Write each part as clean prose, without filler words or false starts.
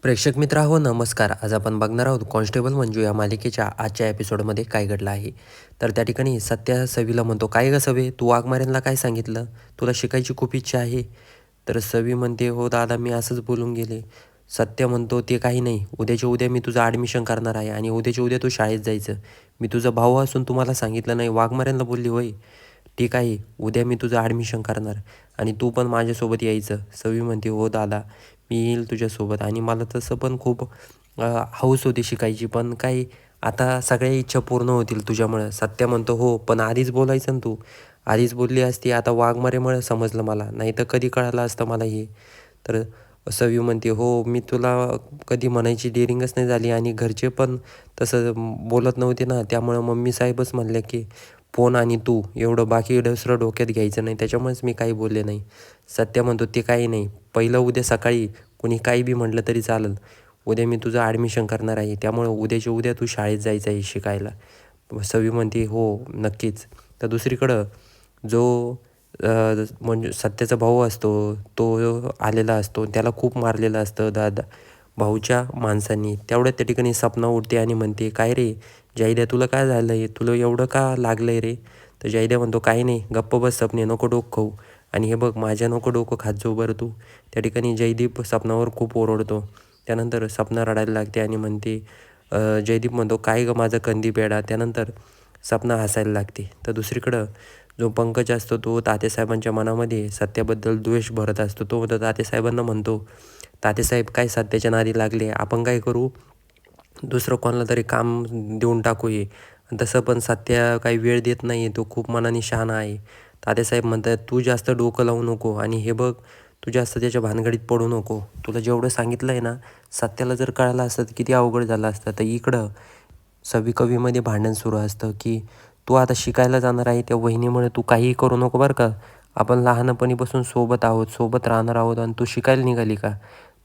प्रेक्षक मित्र हो नमस्कार. आज आपण बघणार आहोत कॉन्स्टेबल मंजू या मालिकेच्या आजच्या एपिसोडमध्ये काय घडलं आहे. तर त्या ठिकाणी सत्या सवीला म्हणतो, "काय गं सवे, तू वाघमाऱ्यांना काय सांगितलं? तुला शिकायची खूप इच्छा आहे." तर सवी म्हणते, "हो दादा, मी असंच बोलून गेले." सत्य म्हणतो, "ते काही नाही. उद्याच्या उद्या मी तुझं ॲडमिशन करणार आहे आणि उद्याच्या उद्या तू शाळेत जायचं. मी तुझा भाऊ असून तुम्हाला सांगितलं नाही. वाघमाऱ्यांना बोलली होय? ठीक आहे. उद्या मी तुझं ॲडमिशन करणार आणि तू पण माझ्यासोबत यायचं." सवी म्हणते, "हो दादा, मी येईल तुझ्यासोबत आणि मला तसं पण खूप हौस होती शिकायची. पण काय आता सगळ्या इच्छा पूर्ण होतील तुझ्यामुळं." सत्या म्हणतो, "हो, पण आधीच बोलायचं ना तू. आधीच बोलली असती. आता वाघमारेमुळे समजलं मला. नाहीतर कधी कळालं असतं मला हे." तर सवी म्हणते, "हो, मी तुला कधी म्हणायची डेअरिंगच नाही झाली आणि घरचे पण तसं बोलत नव्हते ना. त्यामुळं मम्मी साहेबच म्हणल्या की फोन आणि तू एवढं, बाकी दुसरं डोक्यात घ्यायचं नाही. त्याच्यामुळेच मी काही बोलले नाही." सत्या म्हणतो, "ते काही नाही. पहिलं उद्या सकाळी कोणी काही बी म्हटलं तरी चालेल. उद्या मी तुझं ॲडमिशन करणार आहे. त्यामुळे उद्याच्या उद्या तू शाळेत जायचं आहे शिकायला." सवी म्हणते, "हो, नक्कीच." तर दुसरीकडं जो म्हणजे सत्याचा भाऊ असतो, तो आलेला असतो. त्याला खूप मारलेलं असतं भाऊच्या माणसांनी. तेवढ्यात त्या ठिकाणी सपना उठते आणि म्हणते, "काय रे जाहिद्या, तुला काय झालं आहे? तुला एवढं का लागलं आहे रे?" तर जाहिद्या म्हणतो, "काही नाही, गप्प बस सपने, नको डोकं खाऊ. आणि हे बघ, माझ्या नको डोकं खात जाऊ बरं तू." त्या ठिकाणी जयदीप सपनावर खूप ओरडतो. त्यानंतर सपना रडायला लागते आणि म्हणते, जयदीप म्हणतो, "काय गं माझा कंदी पेढा." त्यानंतर सपना हसायला लागते. तर दुसरीकडं जो पंकज असतो तो तात्यासाहेबांच्या मनामध्ये सत्याबद्दल द्वेष भरत असतो. तो म्हणतो तात्यासाहेबांना म्हणतो, "तात्यासाहेब काय सत्याच्या नादी लागले, आपण काय करू, दुसरं कोणाला तरी काम देऊन टाकू हे." आणि तसं पण सत्या काही वेळ देत नाही आहे, तो खूप मनाने शहाणा आहे. तात्यासाहेब म्हणतात, "तू जास्त डोकं लावू नको आणि हे बघ, तू जास्त त्याच्या भानगडीत पडू नको. तुला जेवढं सांगितलं आहे ना, सत्याला जर कळालं असतं तर किती अवघड झालं असतं." तर इकडं कवीमध्ये भांडण सुरू असतं की तू आता शिकायला जाणार आहे, त्या वहिनीमुळे तू काहीही करू नको बरं का. आपण लहानपणीपासून सोबत आहोत, सोबत राहणार आहोत आणि तू शिकायला निघाली का?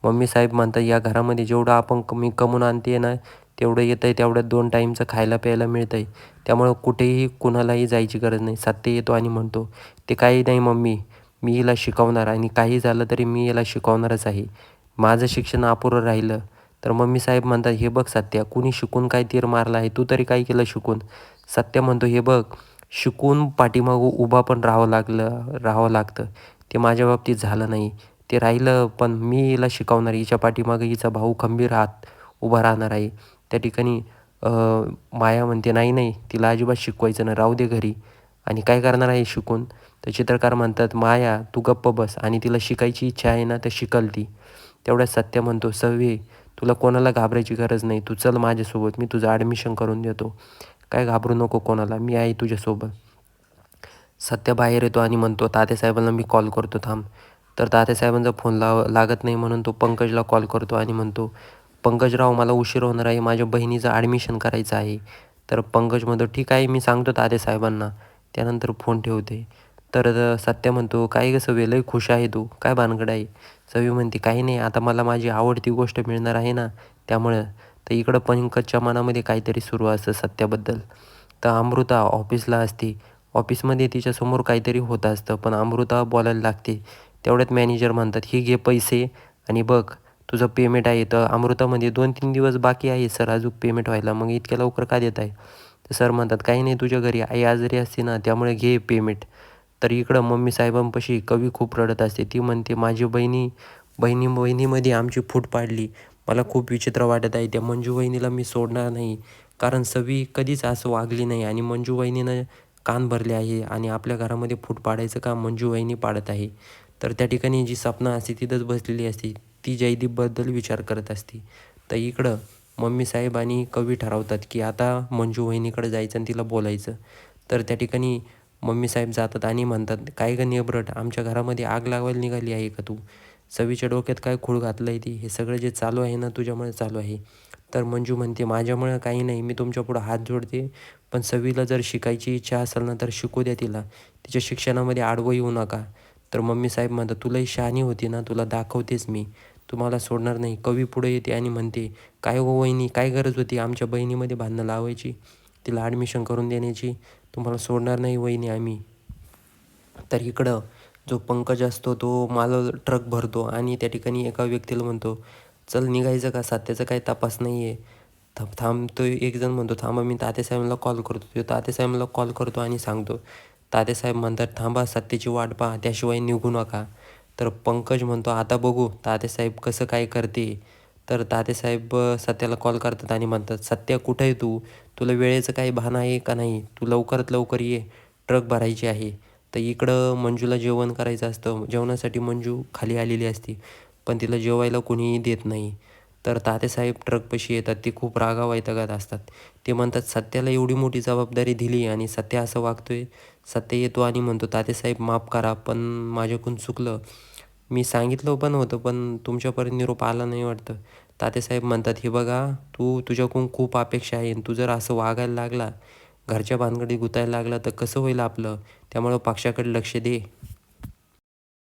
मम्मी साहेब म्हणतात, "या घरामध्ये जेवढं आपण मी कमवून आणते ना, तेवढं येतं आहे, तेवढ्यात 2 टाईमचं खायला प्यायला मिळतं आहे. त्यामुळं कुठेही कुणालाही जायची गरज नाही." सत्य येतो आणि म्हणतो, "ते काही नाही मम्मी, मी हिला शिकवणार आणि काही झालं तरी मी हिला शिकवणारच आहे. माझं शिक्षण अपुरं राहिलं." तर मम्मी साहेब म्हणतात, "हे बघ सत्या, कुणी शिकून काय तीर मारला आहे, तू तरी काय केलं शिकून?" सत्य म्हणतो, "हे बघ, शिकून पाठीमागं उभा पण राहावं लागतं. ते माझ्या बाबतीत झालं नाही. ते राहिलं, पण मी हिला शिकवणार. हिच्या पाठीमागे हिचा भाऊ खंबीर उभा राहणार आहे." त्या ठिकाणी माया म्हणते, "नाही, नाही, तिला अजिबात शिकवायचं नाही, राहू दे घरी." आणि काय करणार आहे शिकून? तर चित्रकार म्हणतात, "माया, तू गप्प बस आणि तिला शिकायची इच्छा आहे ना, तर शिकल ती." तेवढ्यात सत्य म्हणतो, "सव्वे, तुला कोणाला घाबरायची गरज नाही. तू चल माझ्यासोबत, मी तुझं ॲडमिशन करून देतो. काय घाबरू नको कोणाला, मी आहे तुझ्यासोबत." सत्य बाहेर येतो आणि म्हणतो, "तात्यासाहेबांना मी कॉल करतो थांब." तर तात्यासाहेबांचा फोन लागत नाही म्हणून तो पंकजला कॉल करतो आणि म्हणतो, "पंकजराव, मला उशीर होणार आहे. माझ्या बहिणीचं ॲडमिशन करायचं आहे." तर पंकज म्हणतो, "ठीक आहे, मी सांगतो तात्यासाहेबांना." त्यानंतर फोन ठेवते. तर सत्य म्हणतो, "काय गं सवे, लय खुश आहे तू, काय भानगड आहे?" सवी म्हणते, "काही नाही, आता मला माझी आवडती गोष्ट मिळणार आहे ना, त्यामुळं." तर इकडं पंकजच्या मनामध्ये काहीतरी सुरू असतं सत्याबद्दल. तर अमृता ऑफिसला असते. ऑफिसमध्ये तिच्यासमोर काहीतरी होत असतं, पण अमृता बोलायला लागते. तेवढ्यात मॅनेजर म्हणतात, "हे घे पैसे आणि बघ, तुझं पेमेंट आहे." तर अमृतामध्ये 2-3 दिवस बाकी आहे सर अजून पेमेंट व्हायला, मग इतक्या लवकर का देत आहे? तर सर म्हणतात, "काही नाही, तुझ्या घरी आई आजारी असते ना, त्यामुळे घे पेमेंट." तर इकडं मम्मी साहेबांपाशी कवी खूप रडत असते. ती म्हणते, "माझी बहिणीमध्ये आमची फूट पाडली. मला खूप विचित्र वाटत आहे. त्या मंजू वहिनीला मी सोडणार नाही." कारण सवी कधीच असं वागली नाही आणि मंजू वहिनीनं कान भरले आहे आणि आपल्या घरामध्ये फूट पाडायचं काम मंजू वहिनी पाडत आहे. तर त्या ठिकाणी जी सपना असते तिथंच बसलेली असते. ती जयदीपबद्दल विचार करत असते. तर इकडं मम्मी साहेब आणि कवी ठरवतात की आता मंजू वहिनीकडे जायचं आणि तिला बोलायचं. तर त्या ठिकाणी मम्मी साहेब जातात आणि म्हणतात, "काय गं निबरट, आमच्या घरामध्ये आग लावायला निघाली आहे का तू? सवीच्या डोक्यात काय खूळ घातलं आहे ती? हे सगळं जे चालू आहे ना तुझ्यामुळे चालू आहे." तर मंजू म्हणते, "माझ्यामुळं काही नाही, मी तुमच्यापुढं हात जोडते. पण सवीला जर शिकायची इच्छा असेल ना तर शिकू द्या तिला. तिच्या शिक्षणामध्ये आडवं येऊ नका." तर मम्मी साहेब म्हणतात, "तुलाही शहाणी होती ना, तुला दाखवतेच मी. तुम्हाला सोडणार नाही." कवी पुढे येते आणि म्हणते, "काय हो वहिनी, काय गरज होती आमच्या बहिणीमध्ये भांडणं लावायची, तिला ॲडमिशन करून देण्याची? तुम्हाला सोडणार नाही वहिनी आम्ही." तर इकडं जो पंकज असतो तो माल ट्रक भरतो आणि त्या ठिकाणी एका व्यक्तीला म्हणतो, चल निघायचं का? सत्याचा काही तपास नाही आहे. थांब थांब तो एक जण म्हणतो, थांबा मी तात्यासाहेबांना कॉल करतो. तो तात्यासाहेबांना कॉल करतो आणि सांगतो. तात्यासाहेब म्हणतात, थांबा सत्याची वाट पहा, त्याशिवाय निघू नका. तर पंकज म्हणतो, आता बघू तात्यासाहेब कसं काय करते. तर तात्यासाहेब सत्याला कॉल करतात आणि म्हणतात, सत्या कुठं आहे तू? तुला वेळेचं काही भान आहे का नाही? तू लवकरात लवकर ये, ट्रक भरायची आहे. तर इकडं मंजूला जेवण करायचं असतं. जेवणासाठी मंजू खाली आलेली असते, पण तिला जेवायला कोणीही देत नाही. तर तात्यासाहेब ट्रकपाशी येतात. ते खूप रागावैतागात असतात. ते म्हणतात, सत्याला एवढी मोठी जबाबदारी दिली आणि सत्या असं वागतोय. सत्या येतो आणि म्हणतो, तात्यासाहेब माफ करा, पण माझ्याकडून चुकलं. मी सांगितलं पण होतं, पण तुमच्यापर्यंत निरोप आला नाही वाटतं. तात्यासाहेब म्हणतात, हे बघा, तुझ्याकडून खूप अपेक्षा आहे आणि तू जर असं वागायला लागला, घरच्या भानगडीत गुतायला लागला तर कसं होईल आपलं? त्यामुळं पक्षाकडे लक्ष दे.